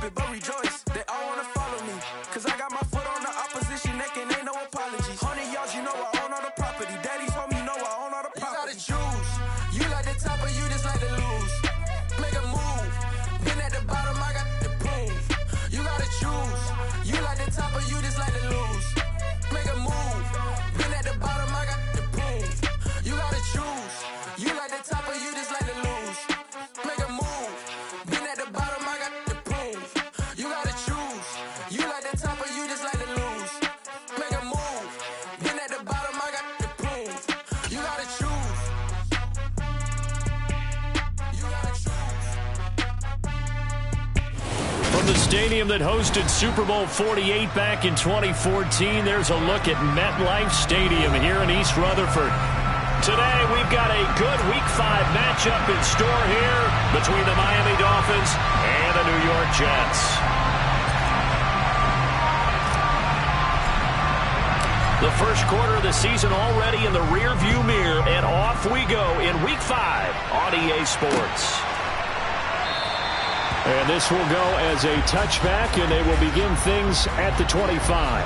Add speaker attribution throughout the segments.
Speaker 1: stupid but rejoice. They all wanna follow me, cause I got my foot on the opposition neck and ain't no apologies. 100 yards, you know I own all the property. Daddy's home, you know I own all the property. You gotta choose. You like the top or you just like to lose. Make a move. Been at the bottom, I got the prove. You gotta choose. You like the top or you just like to lose. Make a move. Been at the bottom, I got the prove. You gotta choose. You like the top or you just like to lose. Make a move. Been at the bottom, I got the prove. You gotta choose. You like the top or you just like to lose. Make a move. Been at the bottom, I got the prove. You gotta choose. You gotta choose.
Speaker 2: From the stadium that hosted Super Bowl 48 back in 2014, there's a look at MetLife Stadium here in East Rutherford. Today, we've got a good Week 5 matchup in store here between the Miami Dolphins and the New York Jets. The first quarter of the season already in the rearview mirror, and off we go in Week 5 on EA Sports. And this will go as a touchback, and they will begin things at the 25.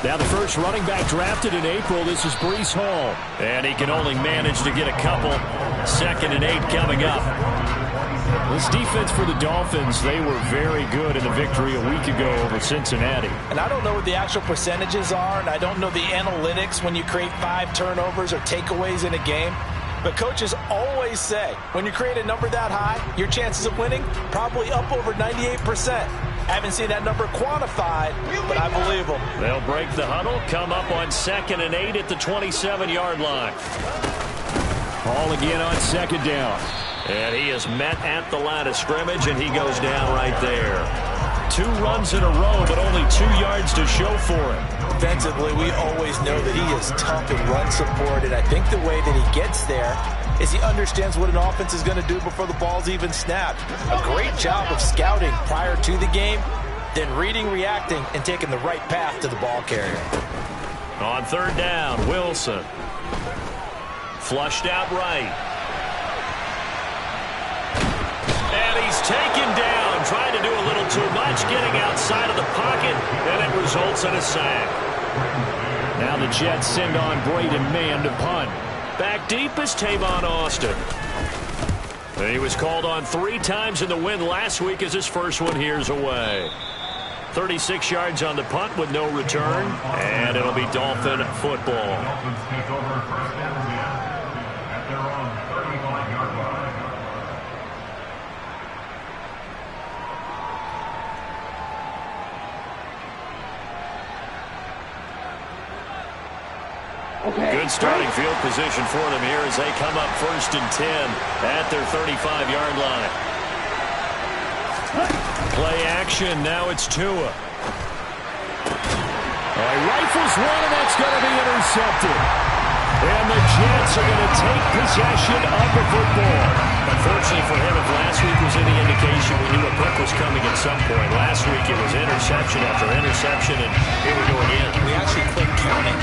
Speaker 2: Now the first running back drafted in April, this is Breece Hall. And he can only manage to get a couple. 2nd and 8 coming up. This defense for the Dolphins, they were very good in the victory a week ago over Cincinnati.
Speaker 3: And I don't know what the actual percentages are, and I don't know the analytics when you create 5 turnovers or takeaways in a game. But coaches always say, when you create a number that high, your chances of winning probably up over 98%. I haven't seen that number quantified, but I believe them.
Speaker 2: They'll break the huddle, come up on 2nd and 8 at the 27-yard line. Ball again on 2nd down. And he is met at the line of scrimmage, and he goes down right there. 2 runs in a row, but only 2 yards to show for him.
Speaker 3: Defensively, we always know that he is tough in run support, and I think the way that he gets there is he understands what an offense is going to do before the ball's even snapped. A great job of scouting prior to the game, then reading, reacting, and taking the right path to the ball carrier.
Speaker 2: On 3rd down, Wilson. Flushed out right. And he's taken down, trying to do a little too much, getting outside of the pocket, and it results in a sack. Now the Jets send on Braden Mann to punt. Back deep is Tavon Austin. And he was called on 3 times in the win last week as his first one here's away. 36 yards on the punt with no return, and it'll be Dolphin football.
Speaker 4: Dolphins take over 1st down and 10 at their own 35-yard line.
Speaker 2: Good starting field position for them here as they come up 1st and 10 at their 35-yard line. Play action, now it's Tua. He rifles one, and that's going to be intercepted. And the Jets are going to take possession of the football. Unfortunately for him, if last week was any indication, we knew a pick was coming at some point. Last week it was interception after interception, and here we go again.
Speaker 3: We actually quit counting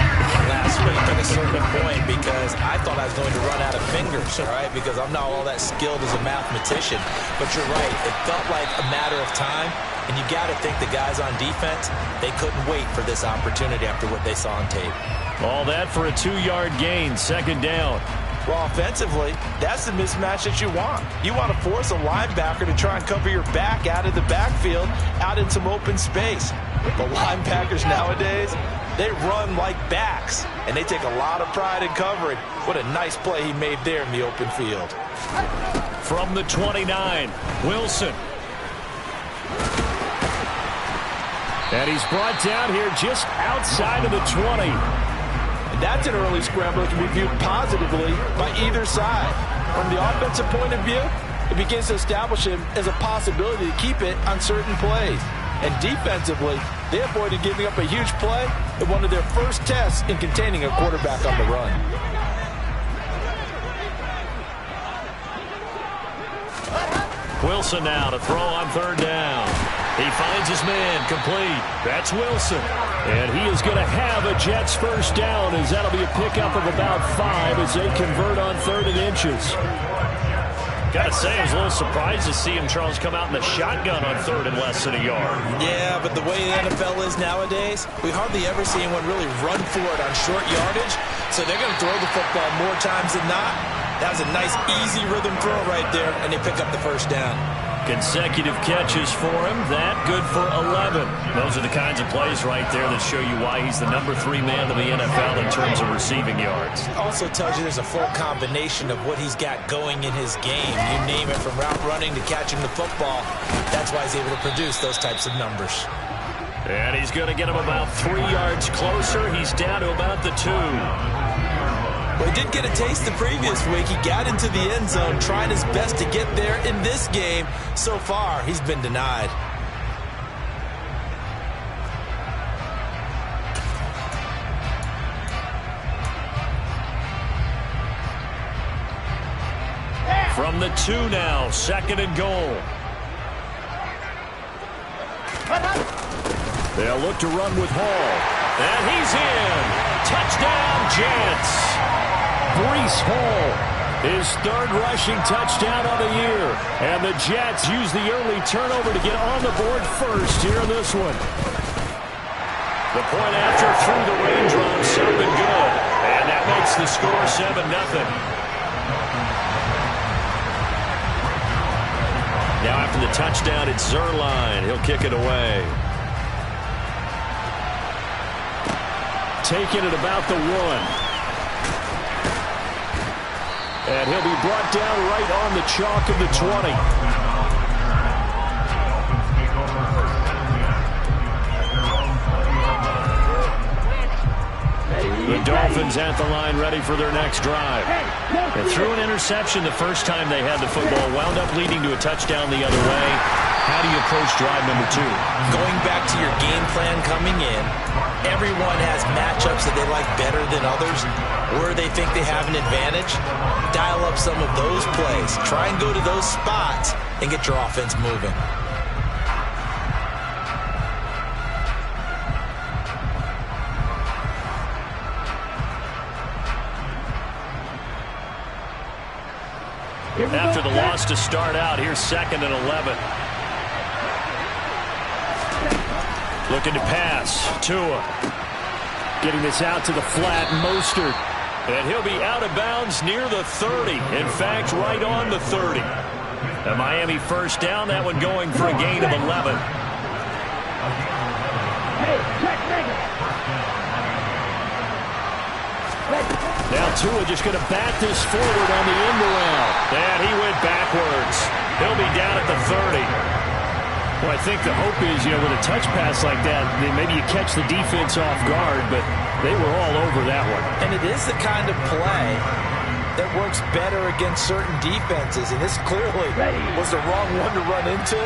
Speaker 3: last week at a certain point because I thought I was going to run out of fingers, all right, because I'm not all that skilled as a mathematician. But you're right, it felt like a matter of time, and you got to think the guys on defense, they couldn't wait for this opportunity after what they saw on tape.
Speaker 2: All that for a 2-yard gain, 2nd down.
Speaker 3: Well, offensively, that's the mismatch that you want. You want to force a linebacker to try and cover your back out of the backfield, out in some open space. But linebackers nowadays, they run like backs, and they take a lot of pride in covering. What a nice play he made there in the open field.
Speaker 2: From the 29, Wilson. And he's brought down here just outside of the 20.
Speaker 3: And that's an early scramble that can be viewed positively by either side. From the offensive point of view, it begins to establish him as a possibility to keep it on certain plays. And defensively, they avoided giving up a huge play in one of their first tests in containing a quarterback on the run.
Speaker 2: Wilson now to throw on third down. He finds his man, complete. That's Wilson. And he is going to have a Jets first down, as that'll be a pickup of about 5 as they convert on 3rd and inches. Got to say, I was a little surprised to see him, Charles, come out in the shotgun on 3rd and less than a yard.
Speaker 3: Yeah, but the way the NFL is nowadays, we hardly ever see anyone really run for it on short yardage. So they're going to throw the football more times than not. That was a nice, easy rhythm throw right there, and they pick up the first down.
Speaker 2: Consecutive catches for him. That good for 11. Those are the kinds of plays right there that show you why he's the number 3 man in the NFL in terms of receiving yards.
Speaker 3: Also tells you there's a full combination of what he's got going in his game. You name it, from route running to catching the football. That's why he's able to produce those types of numbers.
Speaker 2: And he's going to get him about 3 yards closer. He's down to about the 2.
Speaker 3: Well, he did get a taste the previous week. He got into the end zone, trying his best to get there in this game. So far, he's been denied.
Speaker 2: From the 2 now, 2nd and goal. They'll look to run with Hall. And he's in. Touchdown, Jets. Breece Hall, his 3rd rushing touchdown of the year. And the Jets use the early turnover to get on the board first here in this one. The point after through the raindrops, something good. And that makes the score 7-0. Now after the touchdown, it's Zerline. He'll kick it away. Taking it about the 1. And he'll be brought down right on the chalk of the 20. The Dolphins at the line, ready for their next drive. They threw an interception the first time they had the football, wound up leading to a touchdown the other way. How do you approach drive number 2?
Speaker 3: Going back to your game plan coming in, everyone has matchups that they like better than others, where they think they have an advantage. Dial up some of those plays. Try and go to those spots and get your offense moving.
Speaker 2: After the loss to start out, here's 2nd and 11. Looking to pass. Tua. Getting this out to the flat. Mostert. And he'll be out of bounds near the 30. In fact, right on the 30. A Miami first down. That one going for a gain of 11. Now Tua just going to bat this forward on the end around. And he went backwards. He'll be down at the 30. Well, I think the hope is, with a touch pass like that, maybe you catch the defense off guard, but they were all over that one.
Speaker 3: And it is the kind of play that works better against certain defenses, and this clearly was the wrong one to run into.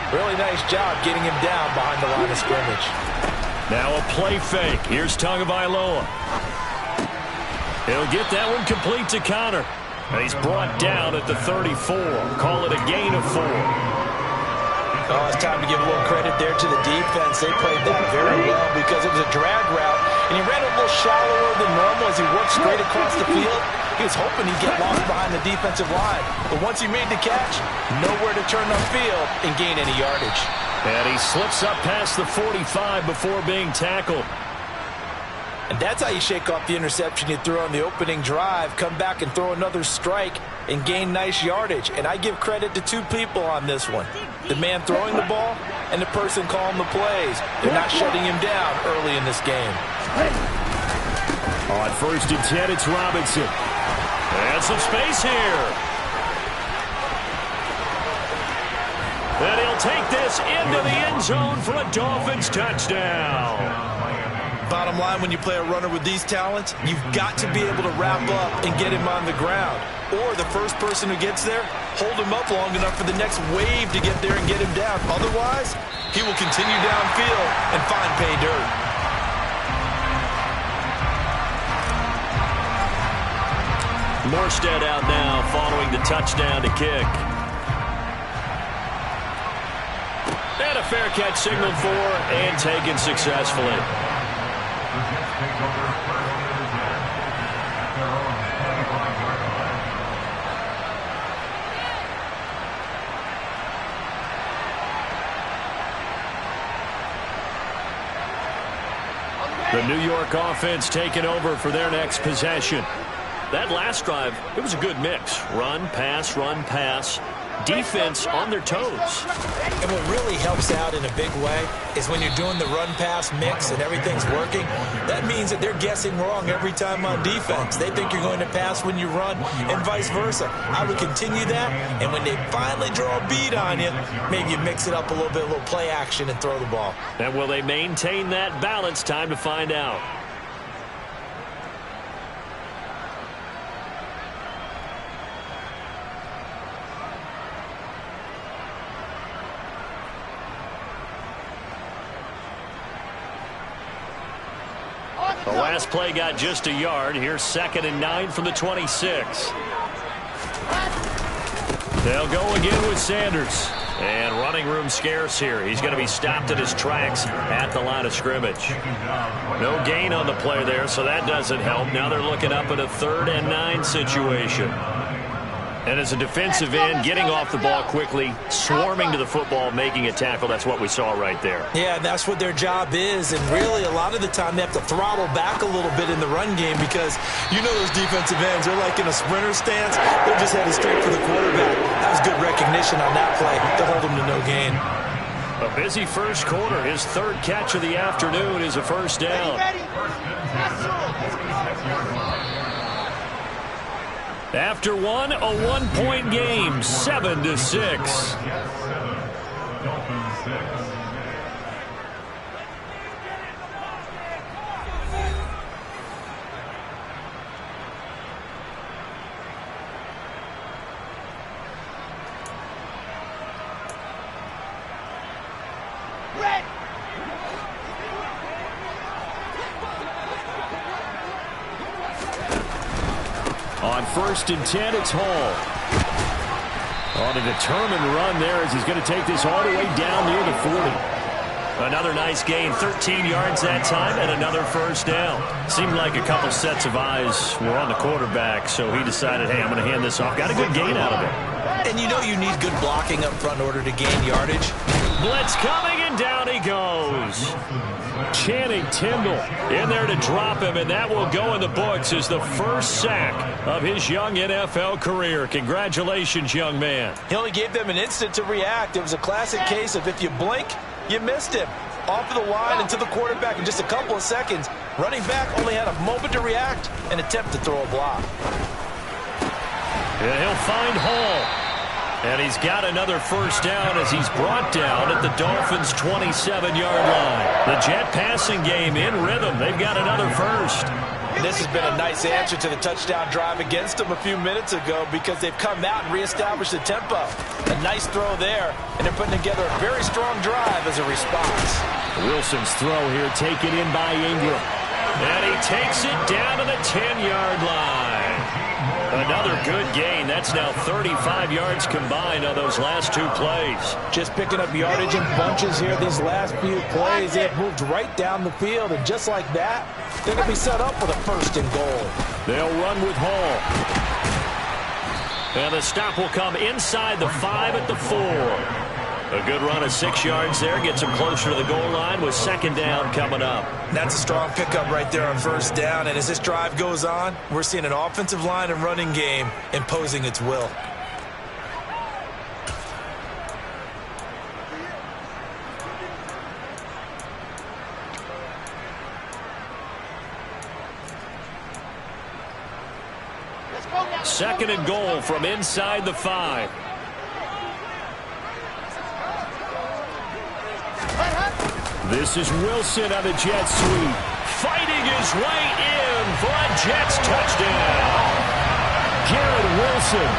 Speaker 3: Really nice job getting him down behind the line of scrimmage.
Speaker 2: Now a play fake. Here's Tagovailoa. He'll get that one complete to Connor. And he's brought down at the 34. Call it a gain of 4.
Speaker 3: Oh, it's time to give a little credit there to the defense. They played that very well because it was a drag route, and he ran a little shallower than normal as he worked straight across the field. He was hoping he'd get lost behind the defensive line, but once he made the catch, nowhere to turn upfield and gain any yardage.
Speaker 2: And he slips up past the 45 before being tackled.
Speaker 3: And that's how you shake off the interception you threw on the opening drive, come back and throw another strike and gain nice yardage. And I give credit to 2 people on this one. The man throwing the ball and the person calling the plays. They're not shutting him down early in this game.
Speaker 2: On 1st and 10, it's Robinson. And some space here. And he'll take this into the end zone for a Dolphins touchdown.
Speaker 3: Bottom line, when you play a runner with these talents, you've got to be able to wrap up and get him on the ground. Or the first person who gets there, hold him up long enough for the next wave to get there and get him down. Otherwise, he will continue downfield and find pay dirt.
Speaker 2: Morstead out now following the touchdown to kick. And a fair catch signaled for and taken successfully.
Speaker 4: The Jets take over first and 10 at their own 25-yard line.
Speaker 2: The New York offense taking over for their next possession. That last drive, it was a good mix. Run, pass. Defense on their toes.
Speaker 3: And what really helps out in a big way is when you're doing the run-pass mix and everything's working, that means that they're guessing wrong every time on defense. They think you're going to pass when you run and vice versa. I would continue that, and when they finally draw a beat on you, maybe you mix it up a little play action and throw the ball.
Speaker 2: And will they maintain that balance? Time to find out. The last play got just a yard. Here's 2nd and 9 from the 26. They'll go again with Sanders. And running room scarce here. He's going to be stopped in his tracks at the line of scrimmage. No gain on the play there, so that doesn't help. Now they're looking up at a 3rd and 9 situation. And as a defensive end, getting off the ball quickly, swarming to the football, making a tackle, that's what we saw right there.
Speaker 3: Yeah, that's what their job is, and really a lot of the time they have to throttle back a little bit in the run game because you know those defensive ends, they're like in a sprinter stance, they're just headed straight for the quarterback. That was good recognition on that play to hold them to no gain.
Speaker 2: A busy first quarter. His 3rd catch of the afternoon is a first down. After one, a 1-point game, 7-6.
Speaker 4: Dolphins 6.
Speaker 2: On 1st and 10, it's Hall. On a determined run there as he's going to take this all the way down near the 40. Another nice gain, 13 yards that time, and another first down. Seemed like a couple sets of eyes were on the quarterback, so he decided, hey, I'm going to hand this off. Got a good gain out of it.
Speaker 3: And you know you need good blocking up front in order to gain yardage.
Speaker 2: Blitz coming, and down he goes. Channing Tindall in there to drop him, and that will go in the books as the first sack of his young NFL career. Congratulations, young man.
Speaker 3: He only gave them an instant to react. It was a classic case of if you blink, you missed him. Off of the line and to the quarterback in just a couple of seconds. Running back only had a moment to react and attempt to throw a block.
Speaker 2: And he'll find Hall. And he's got another first down as he's brought down at the Dolphins' 27-yard line. The Jet passing game in rhythm. They've got another first.
Speaker 3: This has been a nice answer to the touchdown drive against them a few minutes ago because they've come out and reestablished the tempo. A nice throw there, and they're putting together a very strong drive as a response.
Speaker 2: Wilson's throw here taken in by Ingram. And he takes it down to the 10-yard line. Another good gain. That's now 35 yards combined on those last 2 plays.
Speaker 3: Just picking up yardage in bunches here these last few plays. They've moved right down the field, and just like that, they're going to be set up for the 1st and goal.
Speaker 2: They'll run with Hall. And the stop will come inside the 5 at the 4. A good run of 6 yards there. Gets him closer to the goal line with 2nd down coming up.
Speaker 3: That's a strong pickup right there on 1st down. And as this drive goes on, we're seeing an offensive line and running game imposing its will.
Speaker 2: Second and goal from inside the 5. This is Wilson on the jet sweep. fighting his way in for a Jets touchdown. Garrett Wilson,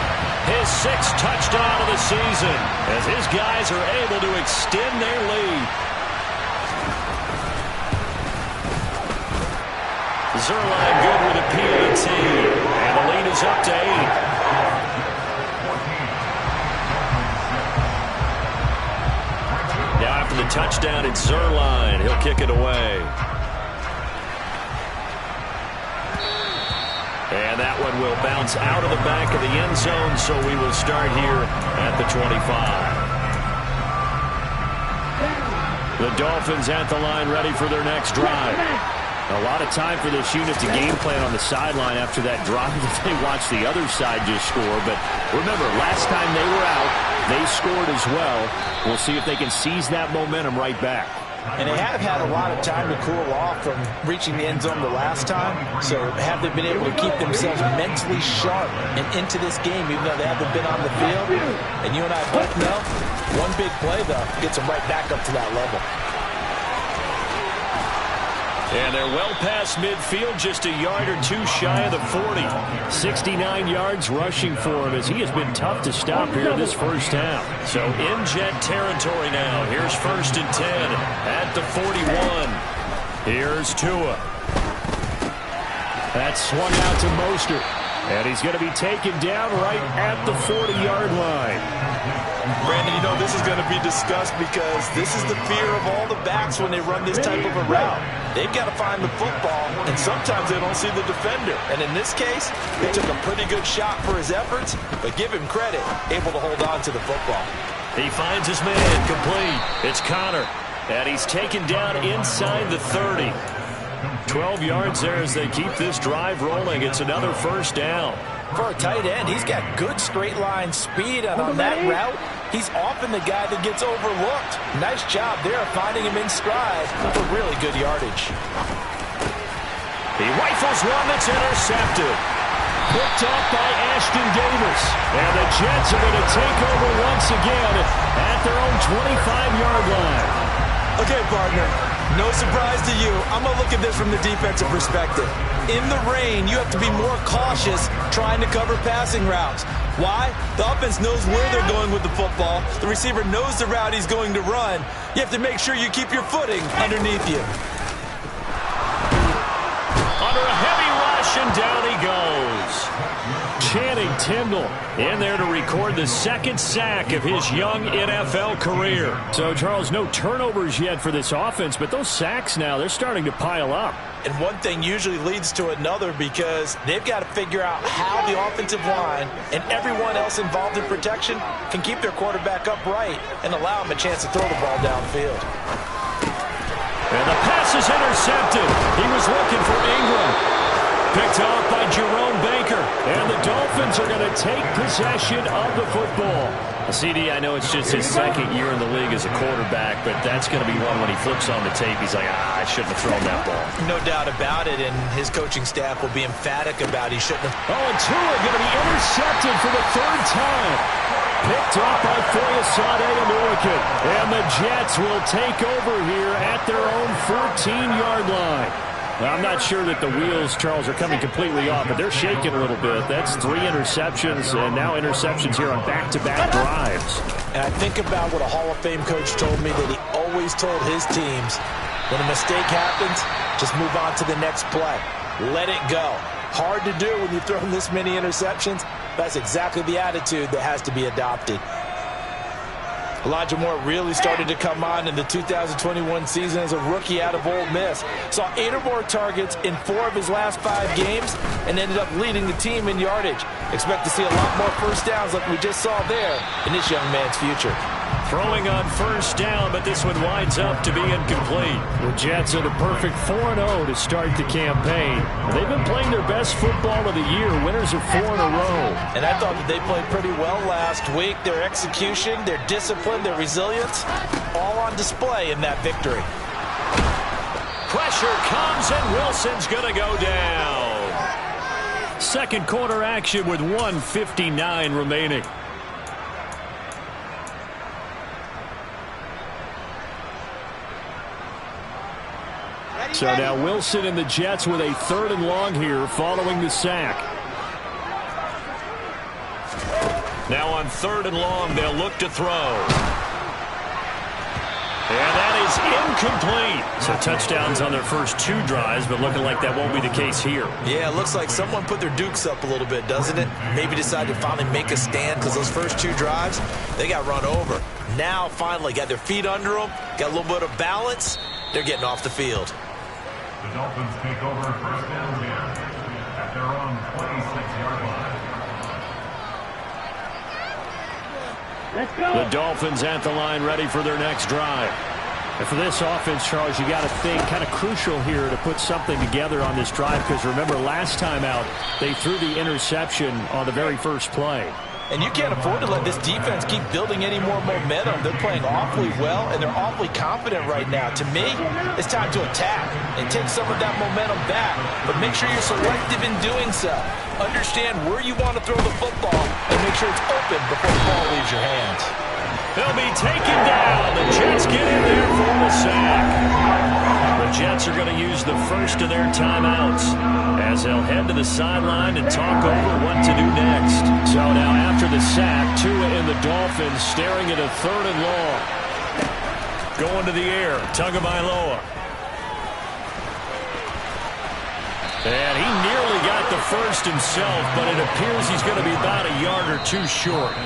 Speaker 2: his 6th touchdown of the season, as his guys are able to extend their lead. Zerline good with a PAT, and the lead is up to 8. Now after the touchdown, it's Zerline. He'll kick it away. And that one will bounce out of the back of the end zone, so we will start here at the 25. The Dolphins at the line, ready for their next drive. A lot of time for this unit to game plan on the sideline after that drive that they watched the other side just score. But remember, last time they were out, they scored as well. We'll see if they can seize that momentum right back.
Speaker 3: And they have had a lot of time to cool off from reaching the end zone the last time. So have they been able to keep themselves mentally sharp and into this game, even though they haven't been on the field? And you and I both know, one big play, though, gets them right back up to that level.
Speaker 2: And they're well past midfield, just a yard or two shy of the 40. 69 yards rushing for him as he has been tough to stop here this first half. So in Jet territory now. Here's 1st and 10 at the 41. Here's Tua. That's swung out to Mostert. And he's going to be taken down right at the 40-yard line.
Speaker 3: Brandon, you know, this is going to be discussed because this is the fear of all the backs when they run this type of a route. They've got to find the football, and sometimes they don't see the defender. And in this case, they took a pretty good shot for his efforts, but give him credit, able to hold on to the football.
Speaker 2: He finds his man complete. It's Connor, and he's taken down inside the 30. 12 yards there as they keep this drive rolling. It's another first down.
Speaker 3: For a tight end, he's got good straight line speed, and on that route, he's often the guy that gets overlooked. Nice job there of finding him in stride for really good yardage.
Speaker 2: He rifles one that's intercepted. Picked off by Ashton Davis. And the Jets are going to take over once again at their own 25-yard line.
Speaker 3: Okay, partner, no surprise to you. I'm going to look at this from the defensive perspective. In the rain, you have to be more cautious trying to cover passing routes. Why? The offense knows where they're going with the football. The receiver knows the route he's going to run. You have to make sure you keep your footing underneath you.
Speaker 2: Under a heavy rush, and down he goes. Channing Tindall in there to record the 2nd sack of his young NFL career. So, Charles, no turnovers yet for this offense, but those sacks now, they're starting to pile up.
Speaker 3: And one thing usually leads to another because they've got to figure out how the offensive line and everyone else involved in protection can keep their quarterback upright and allow him a chance to throw the ball downfield.
Speaker 2: And the pass is intercepted. He was looking for Ingram. Picked off by Jerome Baker. And the Dolphins are going to take possession of the football. CD, I know it's just his 2nd year in the league as a quarterback, but that's going to be one when he flips on the tape. He's like, I shouldn't have thrown that ball.
Speaker 3: No doubt about it, and his coaching staff will be emphatic about he shouldn't have.
Speaker 2: Oh, and Tua going to be intercepted for the 3rd time. Picked off by Foyesade and Orkin. And the Jets will take over here at their own 14-yard line. Now, I'm not sure that the wheels, Charles, are coming completely off, but they're shaking a little bit. That's 3 interceptions, and now interceptions here on back-to-back drives.
Speaker 3: And I think about what a Hall of Fame coach told me that he always told his teams, when a mistake happens, just move on to the next play. Let it go. Hard to do when you've thrown this many interceptions. That's exactly the attitude that has to be adopted. Elijah Moore really started to come on in the 2021 season as a rookie out of Ole Miss. Saw 8 or more targets in 4 of his last 5 games and ended up leading the team in yardage. Expect to see a lot more first downs like we just saw there in this young man's future.
Speaker 2: Throwing on first down, but this one winds up to be incomplete. The Jets are the perfect 4-0 to start the campaign. They've been playing their best football of the year, winners of 4 in a row.
Speaker 3: And I thought that they played pretty well last week. Their execution, their discipline, their resilience, all on display in that victory.
Speaker 2: Pressure comes, and Wilson's going to go down. 2nd quarter action with 1:59 remaining. So So now Wilson and the Jets with a 3rd and long here following the sack. Now on 3rd and long, they'll look to throw. And that is incomplete. So touchdowns on their first 2 drives, but looking like that won't be the case here.
Speaker 3: Yeah, it looks like someone put their dukes up a little bit, doesn't it? Maybe decided to finally make a stand because those first 2 drives, they got run over. Now finally got their feet under them, got a little bit of balance. They're getting off the field.
Speaker 4: The Dolphins take over 1st and 10 at their own 26-yard line.
Speaker 2: Let's go. The Dolphins at the line, ready for their next drive. And for this offense, Charles, you got to think kind of crucial here to put something together on this drive, because remember last time out they threw the interception on the very first play.
Speaker 3: And you can't afford to let this defense keep building any more momentum. They're playing awfully well, and they're awfully confident right now. To me, it's time to attack and take some of that momentum back. But make sure you're selective in doing so. Understand where you want to throw the football and make sure it's open before the ball leaves your hands.
Speaker 2: They'll be taken down. The Jets get in there for the sack. The Jets are going to use the first of their timeouts as they'll head to the sideline and talk over what to do next. So now after the sack, Tua and the Dolphins staring at a 3rd and long. Going to the air, Tagovailoa. And he nearly got the first himself, but it appears he's going to be about a yard or 2 short.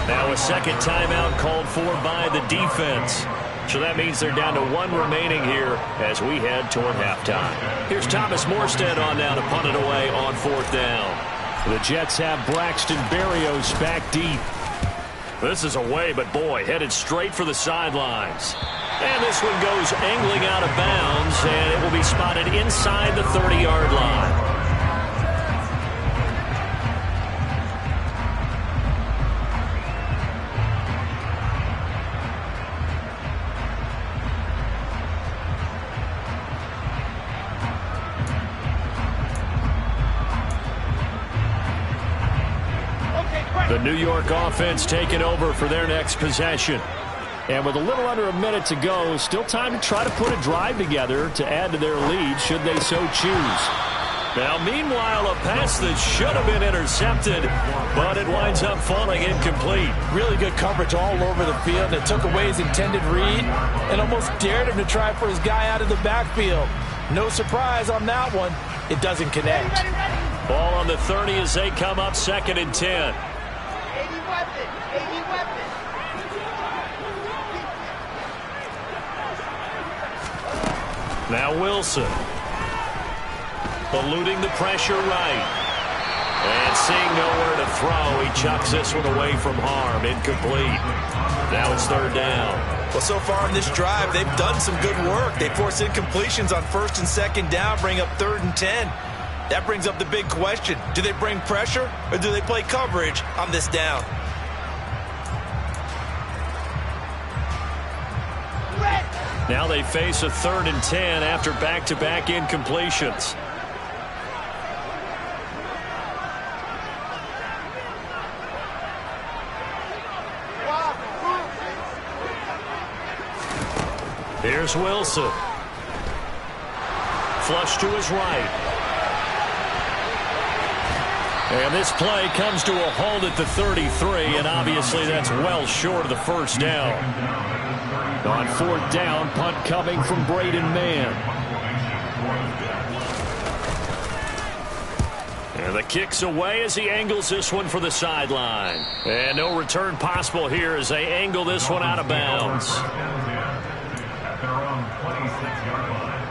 Speaker 2: Now a second timeout called for by the defense. So that means they're down to 1 remaining here as we head toward halftime. Here's Thomas Morstead on now to punt it away on 4th down. The Jets have Braxton Berrios back deep. This is away, but boy, headed straight for the sidelines. And this one goes angling out of bounds, and it will be spotted inside the 30-yard line. The New York offense taking over for their next possession. And with a little under a minute to go, still time to try to put a drive together to add to their lead should they so choose. Now, meanwhile, a pass that should have been intercepted, but it winds up falling incomplete.
Speaker 3: Really good coverage all over the field. It took away his intended read and almost dared him to try for his guy out of the backfield. No surprise on that one. It doesn't connect.
Speaker 2: Ball on the 30 as they come up 2nd and 10. Now Wilson. Eluding the pressure right. And seeing nowhere to throw, he chucks this one away from harm. Incomplete. Now it's 3rd down.
Speaker 3: Well, so far in this drive, they've done some good work. They force incompletions on 1st and 2nd down, bring up 3rd and 10. That brings up the big question. Do they bring pressure or do they play coverage on this down?
Speaker 2: Now they face a 3rd and 10 after back-to-back incompletions. Here's Wilson. Flush to his right. And this play comes to a halt at the 33, and obviously that's well short of the 1st down. On 4th down, punt coming from Braden Mann. And the kick's away as he angles this one for the sideline. And no return possible here as they angle this one out of bounds.
Speaker 4: At their own 26-yard line.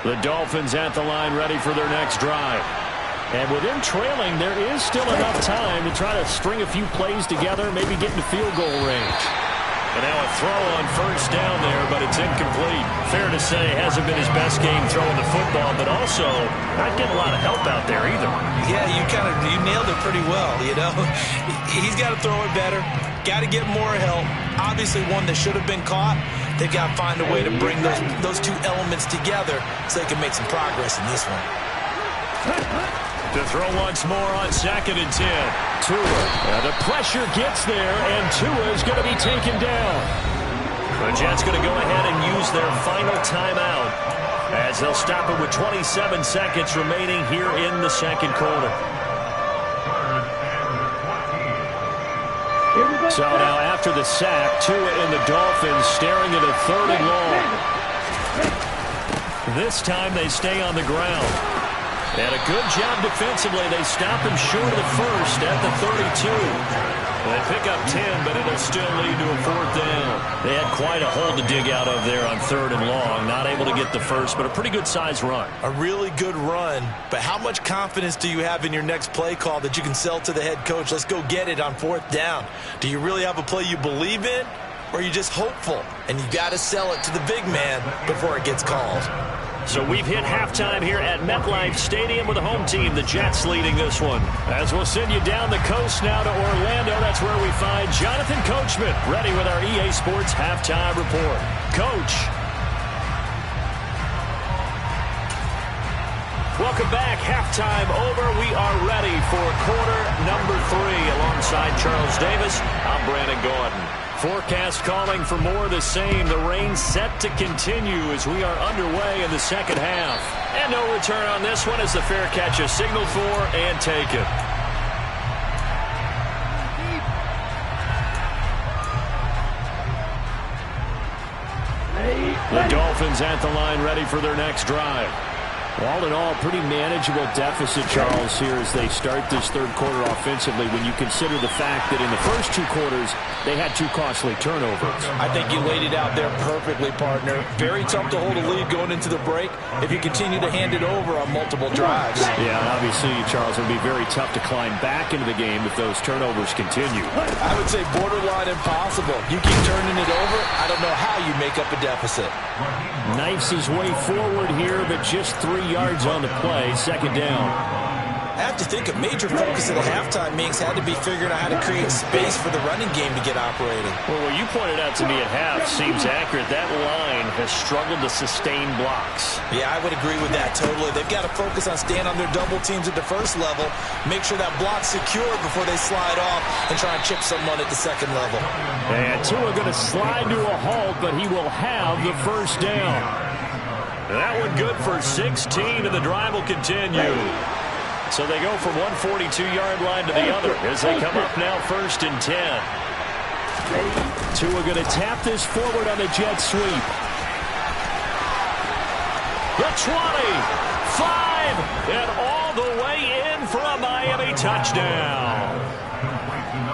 Speaker 2: The Dolphins at the line ready for their next drive. And with them trailing, there is still enough time to try to string a few plays together, maybe get into field goal range. And now a throw on 1st down there, but it's incomplete. Fair to say, hasn't been his best game throwing the football, but also not getting a lot of help out there either.
Speaker 3: Yeah, you nailed it pretty well, you know. He's got to throw it better, got to get more help. Obviously one that should have been caught. They've got to find a way to bring those 2 elements together so they can make some progress in this one.
Speaker 2: To throw once more on 2nd and 10. Tua. The pressure gets there, and Tua is going to be taken down. The Jets going to go ahead and use their final timeout as they'll stop it with 27 seconds remaining here in the second quarter. So now after the sack, Tua and the Dolphins staring at a 3rd and long. This time they stay on the ground. And a good job defensively. They stop him short of the first at the 32. They pick up 10, but it'll still lead to a 4th down. They had quite a hole to dig out of there on 3rd and long. Not able to get the first, but a pretty good size run.
Speaker 3: A really good run, but how much confidence do you have in your next play call that you can sell to the head coach? Let's go get it on 4th down. Do you really have a play you believe in, or are you just hopeful? And you got to sell it to the big man before it gets called.
Speaker 2: So we've hit halftime here at MetLife Stadium with the home team, the Jets, leading this one. As we'll send you down the coast now to Orlando, that's where we find Jonathan Coachman, ready with our EA Sports halftime report. Coach. Welcome back. Halftime over. We are ready for quarter number 3. Alongside Charles Davis, I'm Brandon Gordon. Forecast calling for more of the same. The rain set to continue as we are underway in the second half. And no return on this one as the fair catch is signaled for and taken. The Dolphins at the line ready for their next drive. All in all, pretty manageable deficit, Charles, here as they start this third quarter offensively when you consider the fact that in the first 2 quarters, they had 2 costly turnovers.
Speaker 3: I think you laid it out there perfectly, partner. Very tough to hold a lead going into the break if you continue to hand it over on multiple drives.
Speaker 2: Yeah, and obviously, Charles, it would be very tough to climb back into the game if those turnovers continue.
Speaker 3: I would say borderline impossible. You keep turning it over, I don't know how you make up a deficit.
Speaker 2: Knifes his way forward here, but just 3 yards on the play, 2nd down.
Speaker 3: I have to think a major focus of the halftime meetings had to be figuring out how to create space for the running game to get operating.
Speaker 2: Well, what you pointed out to me at half seems accurate. That line has struggled to sustain blocks.
Speaker 3: Yeah, I would agree with that totally. They've got to focus on staying on their double teams at the first level, make sure that block's secure before they slide off and try and chip someone at the second level.
Speaker 2: And Tua going to slide to a halt, but he will have the first down. That one good for 16, and the drive will continue. So they go from one 42-yard line to the other as they come up now 1st and 10. Tua going to tap this forward on the jet sweep. The 20, 5, and all the way in for a Miami touchdown.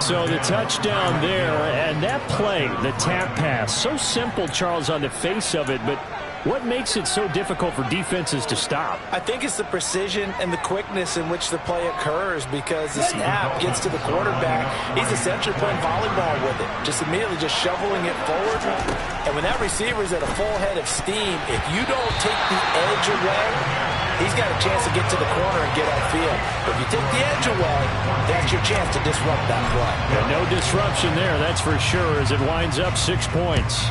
Speaker 2: So the touchdown there, and that play, the tap pass, so simple, Charles, on the face of it, but what makes it so difficult for defenses to stop?
Speaker 3: I think it's the precision and the quickness in which the play occurs because the snap gets to the quarterback. He's essentially playing volleyball with it, just immediately just shoveling it forward. And when that receiver's at a full head of steam, if you don't take the edge away, he's got a chance to get to the corner and get upfield. If you take the edge away, that's your chance to disrupt that play.
Speaker 2: Yeah, no disruption there, that's for sure, as it winds up 6 points.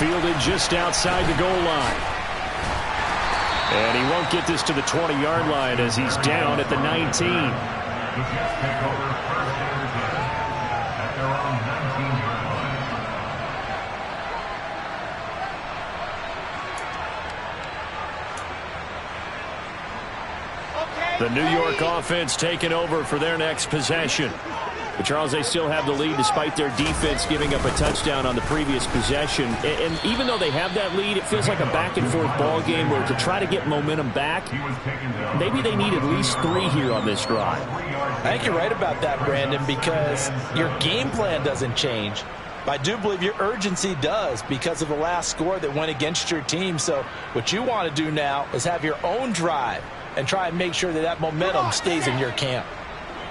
Speaker 2: Fielded just outside the goal line. And he won't get this to the 20-yard line as he's down at the 19.
Speaker 4: The Jets take over 1st and 10 at their own 19-yard line.
Speaker 2: The New York offense taking over for their next possession. But Charles, they still have the lead despite their defense giving up a touchdown on the previous possession. And even though they have that lead, it feels like a back-and-forth ball game where to try to get momentum back, maybe they need at least 3 here on this drive.
Speaker 3: I think you're right about that, Brandon, because your game plan doesn't change. But I do believe your urgency does because of the last score that went against your team. So what you want to do now is have your own drive and try and make sure that that momentum stays in your camp.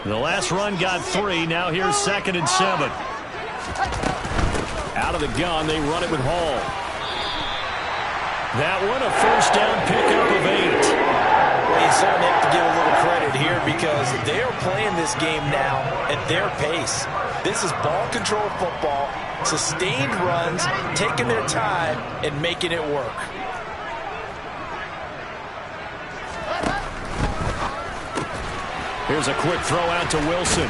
Speaker 2: The last run got 3. Now here's 2nd and 7. Out of the gun, they run it with Hall. That one, a first down pickup of 8.
Speaker 3: Well, you certainly have to give a little credit here because they are playing this game now at their pace. This is ball control football, sustained runs, taking their time and making it work.
Speaker 2: Here's a quick throw out to Wilson.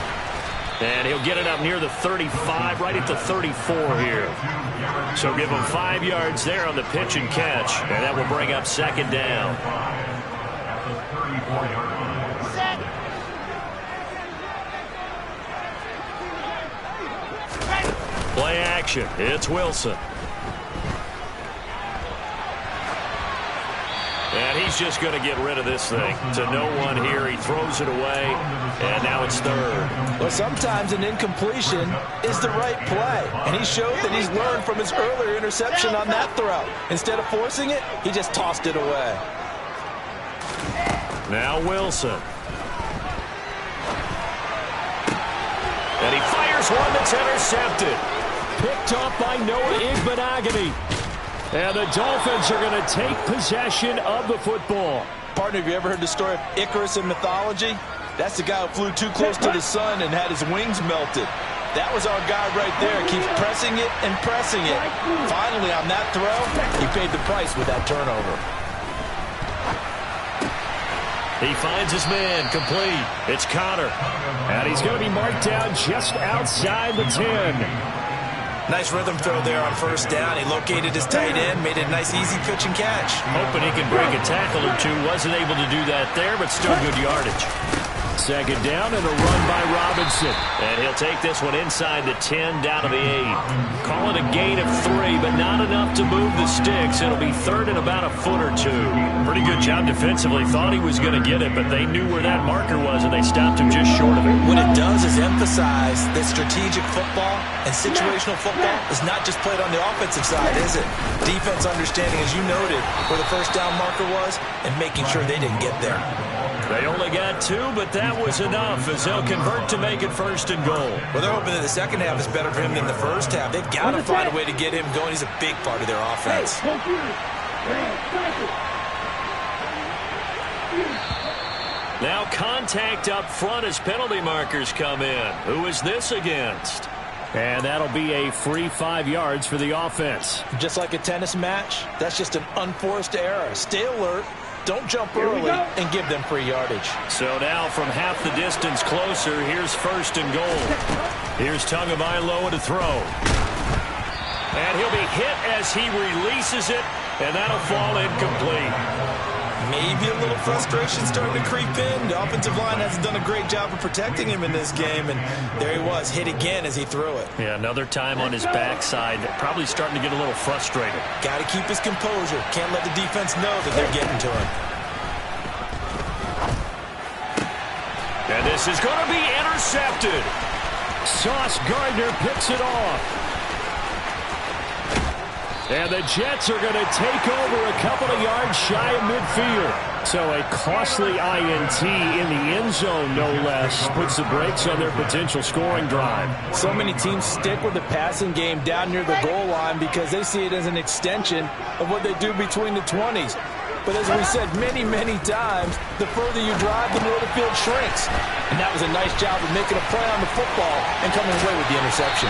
Speaker 2: And he'll get it up near the 35, right at the 34 here. So give him 5 yards there on the pitch and catch. And that will bring up second down. Play action. It's Wilson. And he's just going to get rid of this thing. To no one here. He throws it away. And now it's third.
Speaker 3: Well, sometimes an incompletion is the right play. And he showed that he's learned from his earlier interception on that throw. Instead of forcing it, he just tossed it away.
Speaker 2: Now Wilson. And he fires one that's intercepted. Picked up by Noah Igbenogany. And the Dolphins are going to take possession of the football.
Speaker 3: Partner, have you ever heard the story of Icarus in mythology? That's the guy who flew too close to the sun and had his wings melted. That was our guy right there. Keeps pressing it and pressing it. Finally, on that throw, he paid the price with that turnover.
Speaker 2: He finds his man, complete. It's Connor. And he's going to be marked down just outside the 10.
Speaker 3: Nice rhythm throw there on first down. He located his tight end, made it a nice easy pitch and catch.
Speaker 2: Hoping he can break a tackle or two. Wasn't able to do that there, but still good yardage. Second down and a run by Robinson. And he'll take this one inside the 10 down to the 8. Call it a gain of 3, but not enough to move the sticks. It'll be third and about a foot or two. Pretty good job defensively. Thought he was going to get it, but they knew where that marker was, and they stopped him just short of it.
Speaker 3: What it does is emphasize that strategic football and situational football is not just played on the offensive side, is it? Defense understanding, as you noted, where the first down marker was and making sure they didn't get there.
Speaker 2: They only got 2, but that was enough as they'll convert to make it first and goal.
Speaker 3: Well, they're hoping that the second half is better for him than the first half. They've got to find a way to get him going. He's a big part of their offense.
Speaker 2: Now contact up front as penalty markers come in. Who is this against? And that'll be a free 5 yards for the offense.
Speaker 3: Just like a tennis match, that's just an unforced error. Stay alert. Don't jump early and give them free yardage.
Speaker 2: So now from half the distance closer, here's first and goal. Here's Tagovailoa to throw. And he'll be hit as he releases it, and that'll fall incomplete.
Speaker 3: Maybe a little frustration starting to creep in. The offensive line hasn't done a great job of protecting him in this game, and there he was, hit again as he threw it.
Speaker 2: Yeah, another time on his backside, probably starting to get a little frustrated.
Speaker 3: Got to keep his composure. Can't let the defense know that they're getting to him.
Speaker 2: And this is going to be intercepted. Sauce Gardner picks it off. And the Jets are going to take over a couple of yards shy of midfield. So a costly INT in the end zone, no less, puts the brakes on their potential scoring drive.
Speaker 3: So many teams stick with the passing game down near the goal line because they see it as an extension of what they do between the 20s. But as we said many, many times, the further you drive, the more the field shrinks. And that was a nice job of making a play on the football and coming away with the interception.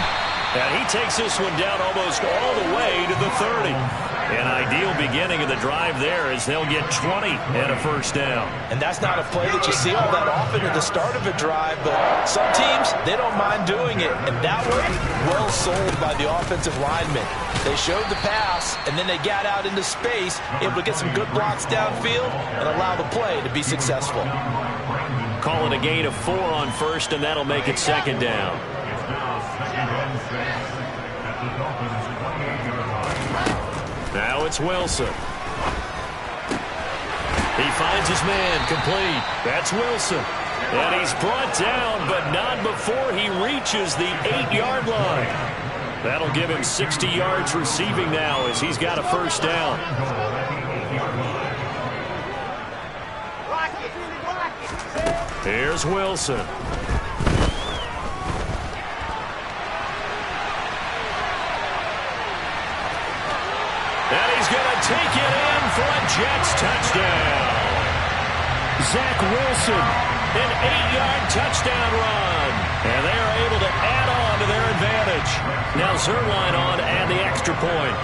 Speaker 2: And he takes this one down almost all the way to the 30. An ideal beginning of the drive there as they'll get 20 and a first down.
Speaker 3: And that's not a play that you see all that often at the start of a drive, but some teams, they don't mind doing it. And that one, well sold by the offensive linemen. They showed the pass, and then they got out into space, able to get some good blocks downfield and allow the play to be successful.
Speaker 2: Call it a gain of 4 on first, and that'll make it second down. Now it's Wilson. He finds his man, complete. That's Wilson. And he's brought down, but not before he reaches the 8-yard line. That'll give him 60 yards receiving now as he's got a first down. Here's Wilson. And he's going to take it in for a Jets touchdown. Zach Wilson, an 8-yard touchdown run. And they are able to add on to their advantage. Now Zerline on to add the extra point.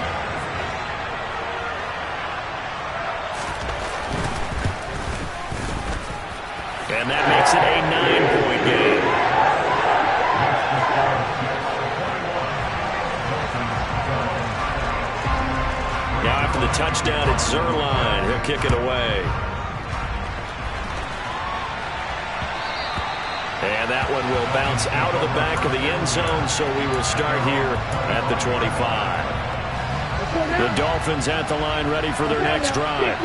Speaker 2: And And that makes it a 9-point game. Now after the touchdown, it's Zerline. He'll kick it away. And that one will bounce out of the back of the end zone, so we will start here at the 25. The Dolphins at the line ready for their next drive.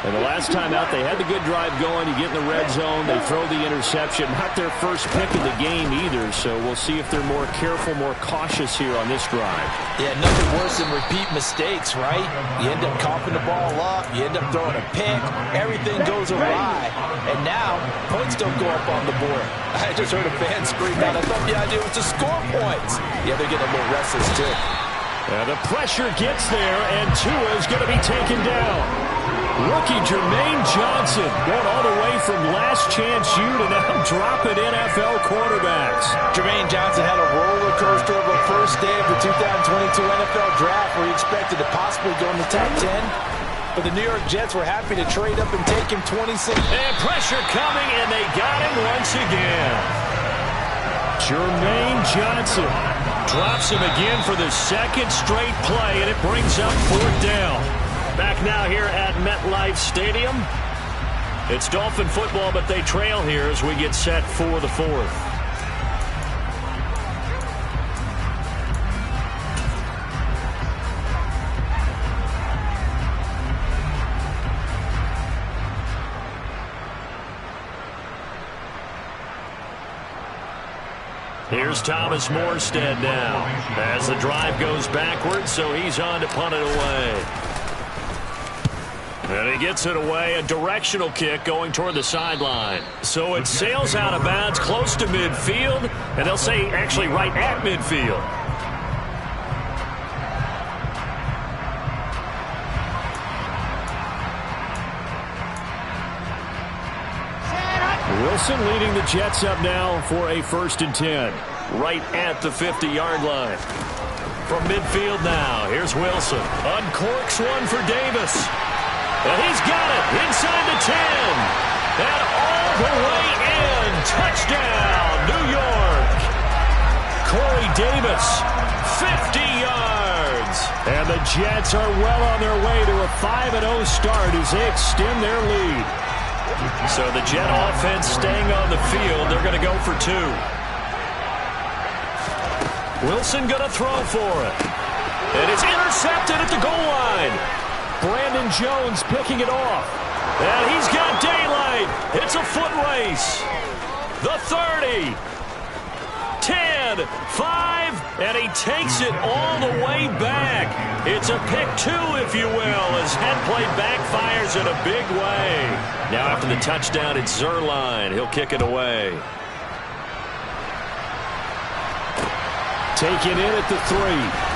Speaker 2: And the last time out, they had the good drive going. You get in the red zone, they throw the interception. Not their first pick of the game either, so we'll see if they're more careful, more cautious here on this drive.
Speaker 3: Yeah, nothing worse than repeat mistakes, right? You end up coughing the ball up, you end up throwing a pick, everything goes awry, and now points don't go up on the board. I just heard a fan scream out, I thought the idea was to score points. Yeah, they're getting a little restless too.
Speaker 2: The pressure gets there, and Tua is going to be taken down. Rookie Jermaine Johnson going all the way from last chance U to now dropping NFL quarterbacks.
Speaker 3: Jermaine Johnson had a roller coaster of a first day of the 2022 NFL Draft where he expected to possibly go in the top 10. But the New York Jets were happy to trade up and take him 26.
Speaker 2: And pressure coming, and they got him once again. Jermaine Johnson drops him again for the second straight play, and it brings up 4th down. Back now here at MetLife Stadium. It's Dolphin football, but they trail here as we get set for the 4th. Here's Thomas Morstead now as the drive goes backwards, so he's on to punt it away. And he gets it away, a directional kick going toward the sideline. So it sails out of bounds close to midfield, and they'll say actually right at midfield. Wilson leading the Jets up now for a 1st and 10. Right at the 50-yard line. From midfield now, here's Wilson. Uncorks one for Davis. And he's got it inside the 10. And all the way in. Touchdown, New York. Corey Davis, 50 yards. And the Jets are well on their way to a 5-0 start as they extend their lead. So the Jet offense staying on the field. They're going to go for 2. Wilson going to throw for it. And it's intercepted at the goal line. Brandon Jones picking it off. And he's got daylight. It's a foot race. The 30. 10, 5, and he takes it all the way back. It's a pick 2, if you will, as head play backfires in a big way. Now after the touchdown, it's Zerline. He'll kick it away. Taken in at the 3.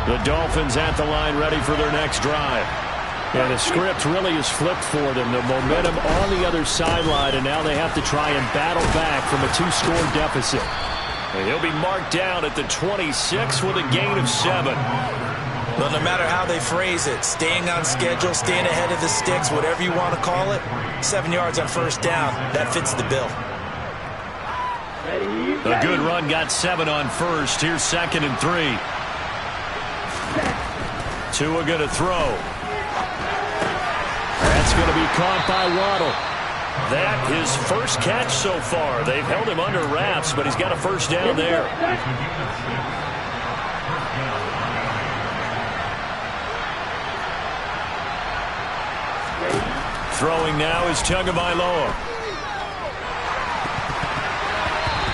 Speaker 2: The Dolphins at the line ready for their next drive. And the script really is flipped for them. The momentum on the other sideline, and now they have to try and battle back from a 2-score deficit. And he'll be marked down at the 26 with a gain of 7.
Speaker 3: Well, no matter how they phrase it, staying on schedule, staying ahead of the sticks, whatever you want to call it, 7 yards on 1st down, that fits the bill.
Speaker 2: A good run got 7 on 1st. Here's 2nd and 3. Tua going to throw. That's going to be caught by Waddle. That his first catch so far. They've held him under wraps, but he's got a 1st down there. Throwing now is Tagovailoa.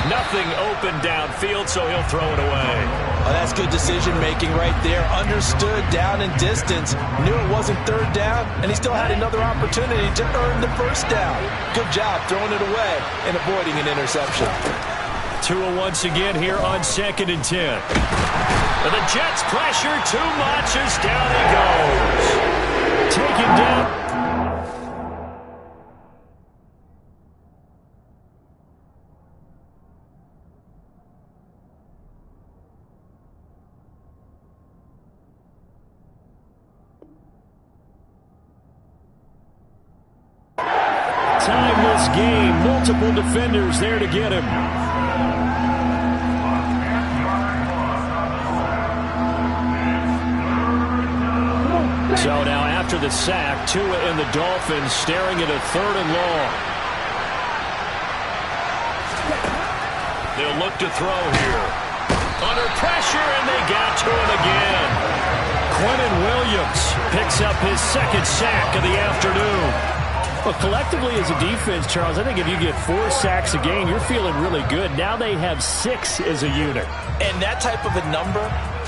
Speaker 2: Nothing open downfield, so he'll throw it away.
Speaker 3: Oh, that's good decision-making right there. Understood down and distance. Knew it wasn't 3rd down, and he still had another opportunity to earn the 1st down. Good job throwing it away and avoiding an interception.
Speaker 2: Tua once again here on 2nd and 10. And the Jets pressure too much as down he goes. Taken down. timeless game. Multiple defenders there to get him. So now after the sack, Tua and the Dolphins staring at a 3rd and long. They'll look to throw here. Under pressure, and they got to him again. Quentin Williams picks up his 2nd sack of the afternoon. Well, collectively as a defense, Charles, I think if you get 4 sacks a game, you're feeling really good. Now they have 6 as a unit.
Speaker 3: And that type of a number,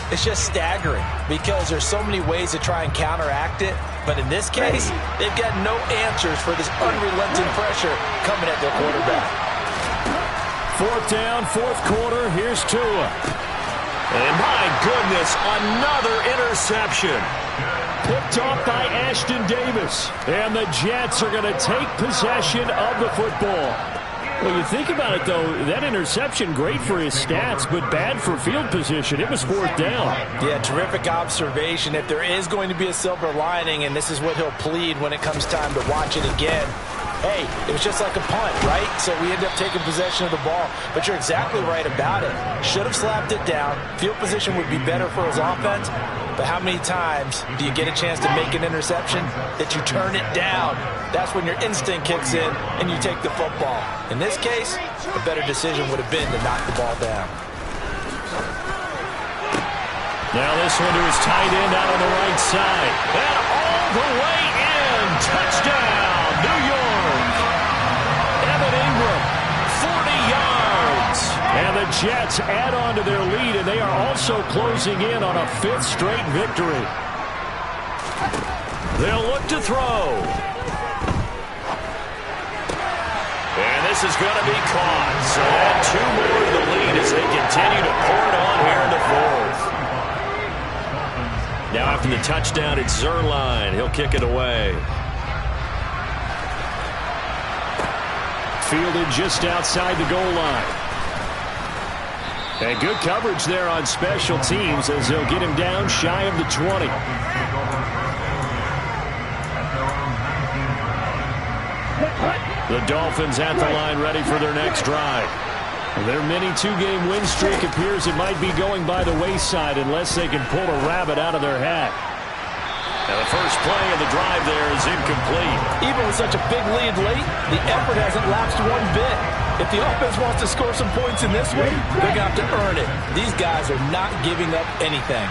Speaker 3: it's just staggering because there's so many ways to try and counteract it. But in this case, they've got no answers for this unrelenting pressure coming at their quarterback.
Speaker 2: 4th down, 4th quarter. Here's Tua. And my goodness, another interception. Picked off by Ashton Davis. And the Jets are going to take possession of the football. Well, you think about it, though, that interception, great for his stats, but bad for field position. It was 4th down.
Speaker 3: Yeah, terrific observation. If there is going to be a silver lining, and this is what he'll plead when it comes time to watch it again, hey, it was just like a punt, right? So we end up taking possession of the ball. But you're exactly right about it. Should have slapped it down. Field position would be better for his offense. But how many times do you get a chance to make an interception that you turn it down? That's when your instinct kicks in and you take the football. In this case, a better decision would have been to knock the ball down.
Speaker 2: Now this one to his tight end out on the right side. And all the way in. Touchdown, New York. Evan Ingram, 40 yards. And the Jets add on to their lead, and they are also closing in on a 5th straight victory. They'll look to throw. And this is going to be caught. So add 2 more to the lead as they continue to pour it on here in the 4th. Now after the touchdown, it's Zerline. He'll kick it away. Fielded just outside the goal line. And good coverage there on special teams as they'll get him down shy of the 20. The Dolphins at the line ready for their next drive. Their mini 2-game win streak appears it might be going by the wayside unless they can pull a rabbit out of their hat. And the first play of the drive there is incomplete.
Speaker 3: Even with such a big lead late, the effort hasn't lapsed one bit. If the offense wants to score some points in this one, they're going to have to earn it. These guys are not giving up anything.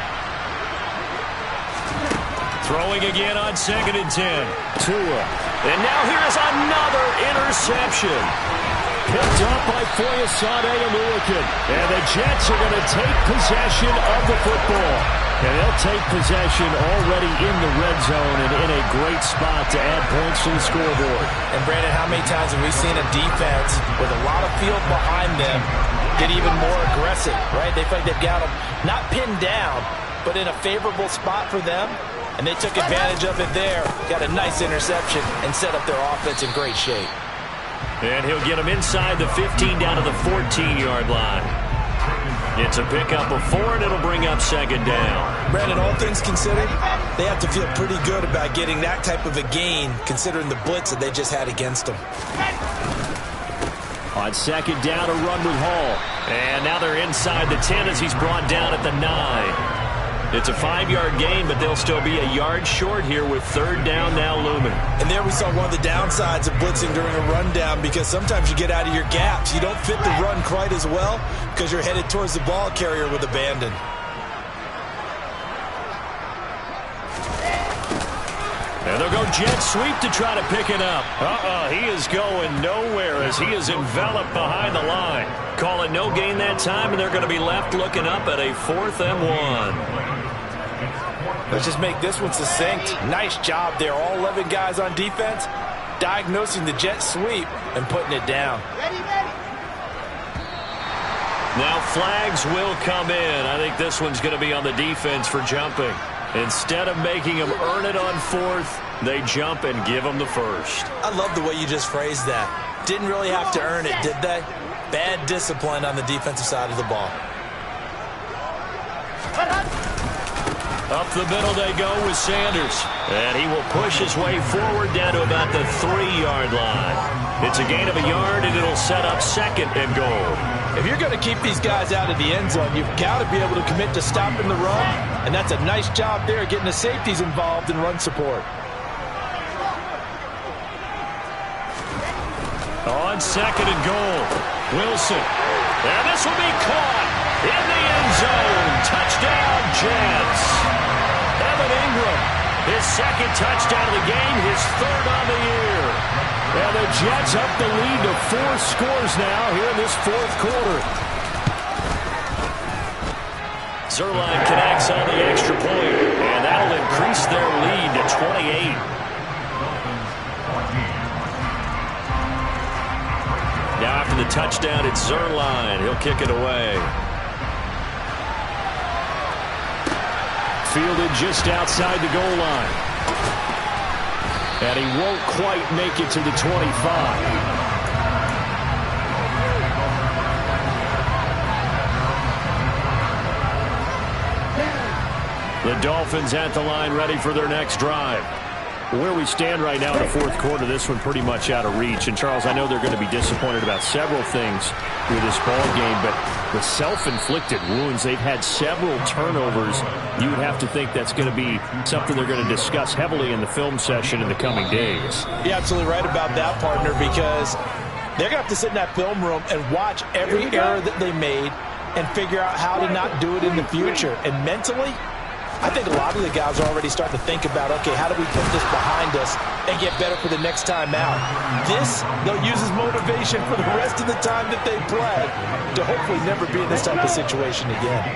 Speaker 2: Throwing again on 2nd and 10. Tua. And now here's another interception. Picked up by Foyesade Aluakin. And the Jets are going to take possession of the football. And they'll take possession already in the red zone and in a great spot to add points to the scoreboard.
Speaker 3: And Brandon, how many times have we seen a defense with a lot of field behind them get even more aggressive, right? They feel like they've got them not pinned down, but in a favorable spot for them. And they took advantage of it there. Got a nice interception and set up their offense in great shape.
Speaker 2: And he'll get them inside the 15 down to the 14-yard line. It's a pickup of 4, and it'll bring up 2nd down.
Speaker 3: Brandon, all things considered, they have to feel pretty good about getting that type of a gain, considering the blitz that they just had against them.
Speaker 2: On 2nd down, a run with Hall. And now they're inside the 10 as he's brought down at the 9. It's a 5-yard gain, but they'll still be a yard short here with 3rd down now looming.
Speaker 3: And there we saw one of the downsides of blitzing during a rundown, because sometimes you get out of your gaps. You don't fit the run quite as well because you're headed towards the ball carrier with abandon.
Speaker 2: And they'll go jet sweep to try to pick it up. He is going nowhere as he is enveloped behind the line. Call it no gain that time, and they're going to be left looking up at a 4th and 1.
Speaker 3: Let's just make this one succinct. Nice job there. All 11 guys on defense diagnosing the jet sweep and putting it down.
Speaker 2: Now flags will come in. I think this one's going to be on the defense for jumping. Instead of making them earn it on 4th, they jump and give them the 1st.
Speaker 3: I love the way you just phrased that. Didn't really have to earn it, did they? Bad discipline on the defensive side of the ball.
Speaker 2: Up the middle they go with Sanders. And he will push his way forward down to about the 3-yard line. It's a gain of a yard, and it'll set up 2nd and goal.
Speaker 3: If you're going to keep these guys out of the end zone, you've got to be able to commit to stopping the run. And that's a nice job there, getting the safeties involved in run support.
Speaker 2: On 2nd and goal, Wilson. And this will be caught in the end zone. Touchdown, Jets. Evan Ingram, his 2nd touchdown of the game, his 3rd on the year. And the Jets up the lead to 4 scores now here in this 4th quarter. Zerline connects on the extra point, and that'll increase their lead to 28. Now after the touchdown, it's Zerline. He'll kick it away. Fielded just outside the goal line. And he won't quite make it to the 25. The Dolphins at the line, ready for their next drive. Where we stand right now in the 4th quarter, this one pretty much out of reach. And, Charles, I know they're going to be disappointed about several things with this ball game, but the self-inflicted wounds, they've had several turnovers. You would have to think that's going to be something they're going to discuss heavily in the film session in the coming days.
Speaker 3: You're absolutely right about that, partner, because they're going to have to sit in that film room and watch every error that they made and figure out how to not do it in the future. And mentally, I think a lot of the guys are already starting to think about, okay, how do we put this behind us and get better for the next time out? This, they'll use as motivation for the rest of the time that they play to hopefully never be in this type of situation again.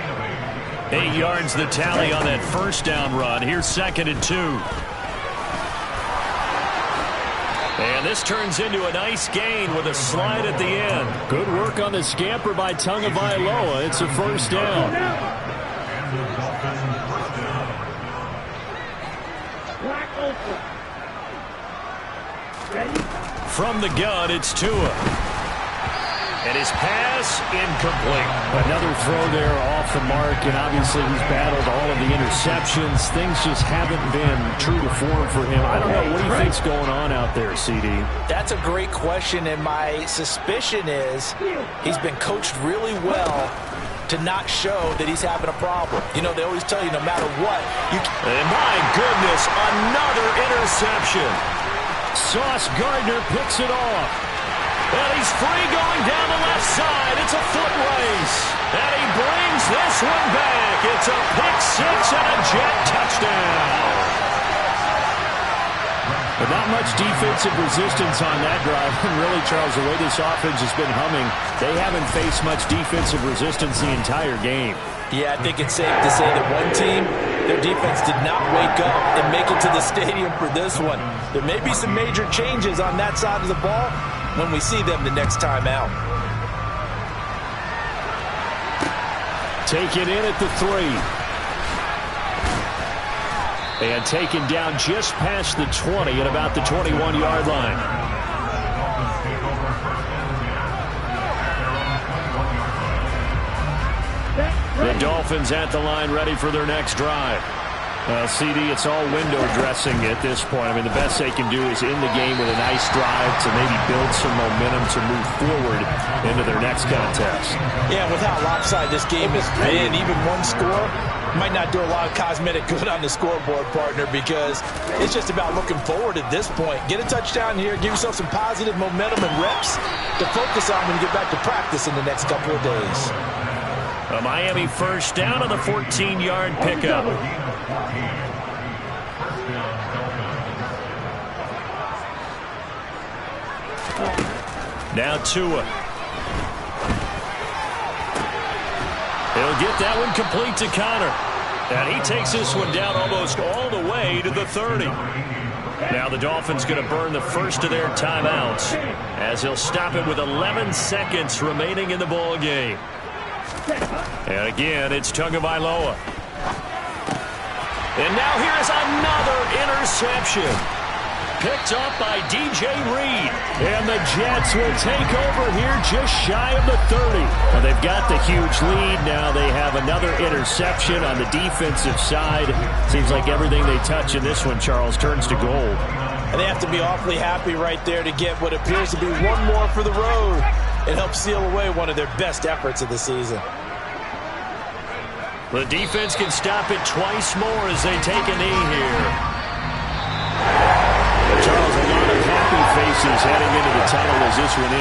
Speaker 2: 8 yards the tally on that 1st down run. Here's 2nd and 2. And this turns into a nice gain with a slide at the end. Good work on the scamper by Tagovailoa. It's a 1st down. From the gun, it's Tua. And his pass incomplete. Another throw there off the mark, and obviously he's battled all of the interceptions. Things just haven't been true to form for him. I don't know. What do you think's going on out there, CD?
Speaker 3: That's a great question, and my suspicion is he's been coached really well to not show that he's having a problem. You know, they always tell you no matter what.
Speaker 2: And my goodness, another interception. Sauce Gardner picks it off. And he's free going down the left side. It's a foot race. And he brings this one back. It's a pick 6 and a Jet touchdown. But not much defensive resistance on that drive. And really, Charles, the way this offense has been humming, they haven't faced much defensive resistance the entire game.
Speaker 3: Yeah, I think it's safe to say that one team, their defense did not wake up and make it to the stadium for this one. There may be some major changes on that side of the ball when we see them the next time out.
Speaker 2: Take it in at the 3. And taken down just past the 20 at about the 21-yard line. The Dolphins at the line, ready for their next drive. CD, it's all window dressing at this point. I mean, the best they can do is in the game with a nice drive to maybe build some momentum to move forward into their next contest.
Speaker 3: Yeah, with how lopsided this game has been, even one score might not do a lot of cosmetic good on the scoreboard, partner, because it's just about looking forward at this point. Get a touchdown here, give yourself some positive momentum and reps to focus on when you get back to practice in the next couple of days.
Speaker 2: A Miami 1st down on the 14-yard pickup. Now Tua. He'll get that one complete to Connor. And he takes this one down almost all the way to the 30. Now the Dolphins going to burn the first of their timeouts as he'll stop it with 11 seconds remaining in the ball game. And again, it's Tagovailoa. And now here's another interception. Picked up by DJ Reed. And the Jets will take over here just shy of the 30. Well, they've got the huge lead. Now they have another interception on the defensive side. Seems like everything they touch in this one, Charles, turns to gold.
Speaker 3: And they have to be awfully happy right there to get what appears to be one more for the road. It helps seal away one of their best efforts of the season.
Speaker 2: The defense can stop it twice more as they take a knee here. Charles, a lot of happy faces heading into the tunnel as this one is.